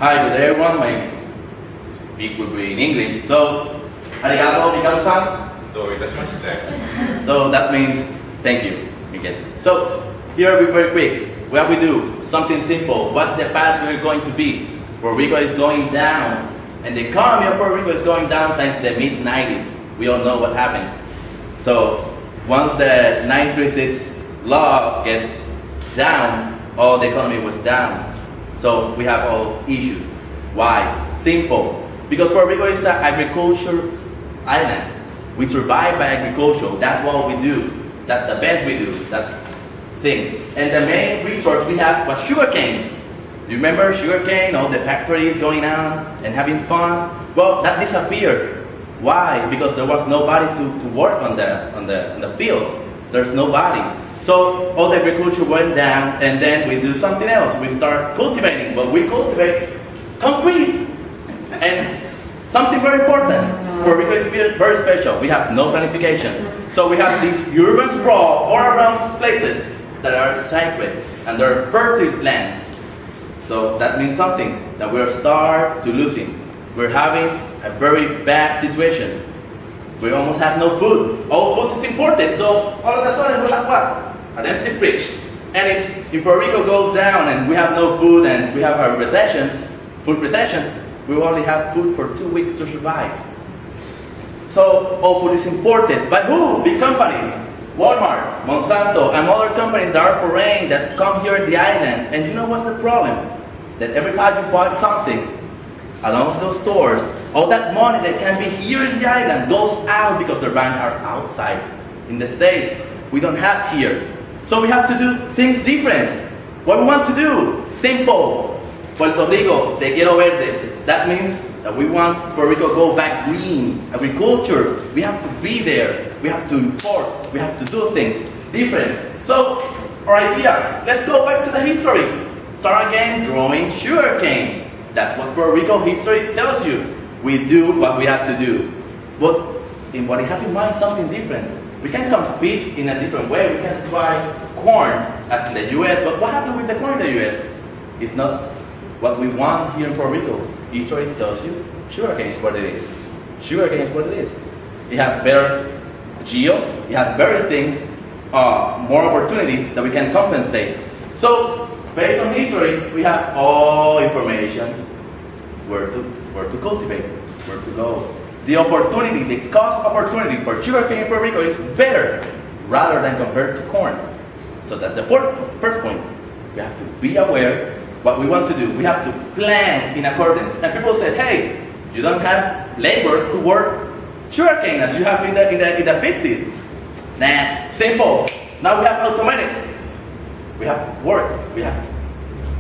Hi, good day everyone. My speak will be in English. So, arigato, Mikado-san. どういたしまして。 So that means thank you. Again. So here we very quick. What we do? Something simple. What's the path we're going to be? Puerto Rico is going down, and the economy of Puerto Rico is going down since the mid 90s. We all know what happened. So once the 936 law get down, all the economy was down. So we have all issues. Why? Simple. Because Puerto Rico is an agriculture island. We survive by agriculture. That's what we do. That's the best we do. That's the thing. And the main resource we have was sugarcane. You remember sugarcane, all the factories going on and having fun? Well, that disappeared. Why? Because there was nobody to work on the fields. There's nobody. So all the agriculture went down, and then we do something else. We start cultivating, but we cultivate concrete. And something very important, Puerto Rico is very special. We have no planification. So we have these urban sprawl all around places that are sacred, and they're fertile lands. So that means something, that we're starved to losing. We're having a very bad situation. We almost have no food. All food is imported, so all of a sudden we have what? An empty fridge. And if Puerto Rico goes down and we have no food and we have a recession, food recession, we only have food for 2 weeks to survive. So all food is imported. By who? Big companies. Walmart, Monsanto, and other companies that are foreign that come here at the island. And you know what's the problem? That every time you buy something along those stores, all that money that can be here in the island goes out because the banks are outside. In the States, we don't have here. So we have to do things different. What we want to do, simple. Puerto Rico, te quiero verde. That means that we want Puerto Rico to go back green. Agriculture, we have to be there. We have to import. We have to do things different. So, our idea, let's go back to the history. Start again growing sugarcane. That's what Puerto Rico history tells you. We do what we have to do. But in what I have in mind, something different. We can compete in a different way. We can try corn as in the US, but what happened with the corn in the US? It's not what we want here in Puerto Rico. History tells you sugarcane is what it is. Sugarcane is what it is. It has better geo, it has better things, more opportunity that we can compensate. So, based on history, we have all information where to cultivate, where to go. The opportunity, the cost opportunity for sugarcane in Puerto Rico is better rather than compared to corn. So that's the first point. We have to be aware what we want to do. We have to plan in accordance. And people say, hey, you don't have labor to work sugarcane as you have in the 50s. Nah, simple. Now we have automated. We have work. We have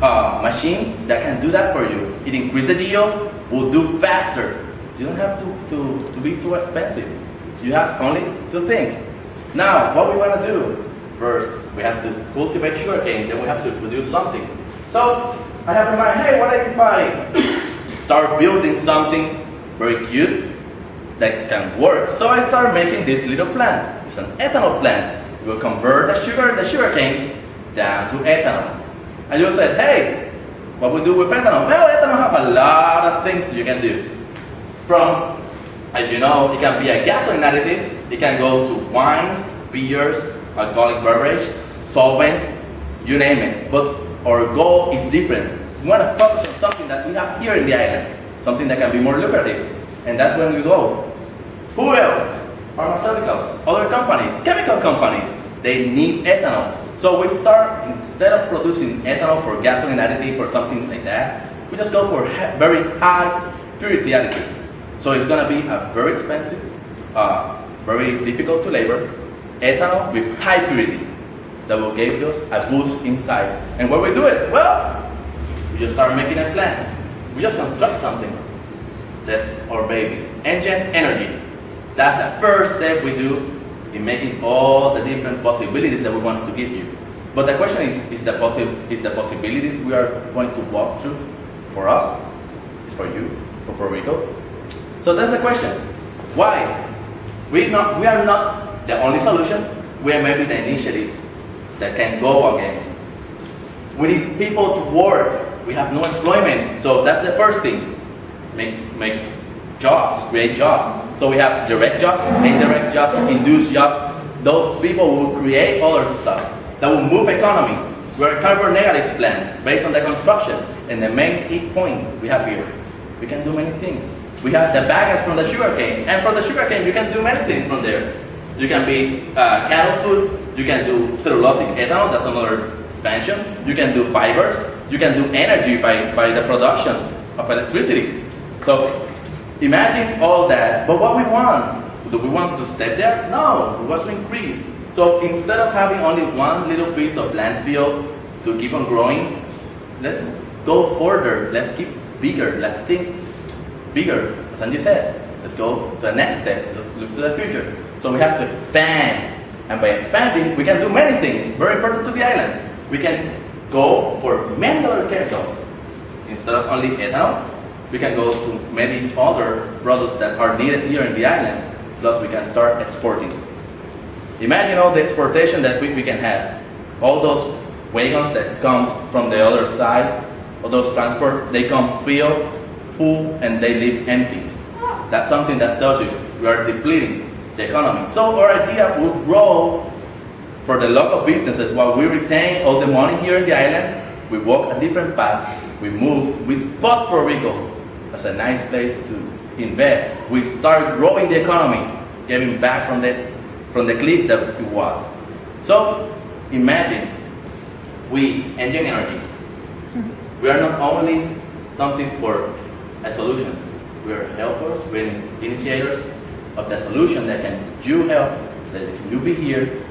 a machine that can do that for you. It increases the geo, will do faster. You don't have to be so expensive. You have only to think. Now, what we want to do? First, we have to cultivate sugarcane, then we have to produce something. So, I have in mind, hey, what if I start building something very cute that can work? So I start making this little plant. It's an ethanol plant. We'll convert the sugarcane down to ethanol. And you said, hey, what we do with ethanol? Well, ethanol have a lot of things you can do. From, as you know, it can be a gasoline additive. It can go to wines, beers, alcoholic beverage, solvents, you name it. But our goal is different. We want to focus on something that we have here in the island, something that can be more lucrative. And that's when we go. Who else? Pharmaceuticals, other companies, chemical companies, they need ethanol. So we start, instead of producing ethanol for gasoline additive or something like that, we just go for very high purity additive. So it's going to be a very expensive, very difficult to labor, ethanol with high purity that will give us a boost inside. And when we do it, well, we just start making a plant. We just construct something. That's our baby. NGEN Energy. That's the first step we do in making all the different possibilities that we want to give you. But the question is the possibility we are going to walk through for us? It's for you, for Puerto Rico? So that's the question. Why? We are not the only solution. We are maybe the initiative that can go again. We need people to work we have no employment. So that's the first thing. Make jobs, create jobs. So we have direct jobs, indirect jobs, induced jobs. Those people will create other stuff that will move economy. We're a carbon negative plant based on the construction. And the main point we have here, we can do many things. We have the bagasse from the sugarcane, and from the sugarcane you can do many things from there. You can be cattle food, you can do cellulosic ethanol, that's another expansion. You can do fibers, you can do energy by the production of electricity. So imagine all that, but what we want? Do we want to stay there? No, we want to increase. So instead of having only one little piece of landfill to keep on growing, let's go further, let's keep bigger, let's think bigger. As Andy said, let's go to the next step, look to the future. So we have to expand. And by expanding, we can do many things, very important to the island. We can go for many other chemicals. Instead of only ethanol, we can go to many other products that are needed here in the island. Plus we can start exporting. Imagine all the exportation that we can have. All those wagons that comes from the other side, all those transport, they come filled, full, and they leave empty. That's something that tells you we are depleting the economy. So our idea would grow for the local businesses while we retain all the money here in the island. We walk a different path, we move, we spot Puerto Rico as a nice place to invest. We start growing the economy, getting back from the cliff that it was. So imagine we, NGEN Energy, we are not only something for a solution, we are helpers, we are initiators of the solution that can you help, that can you be here,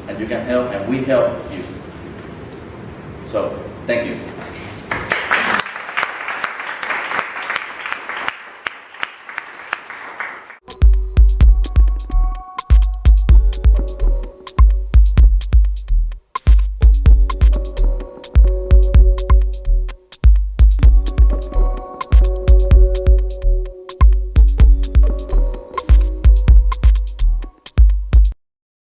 and you can help, and we help you. So, thank you.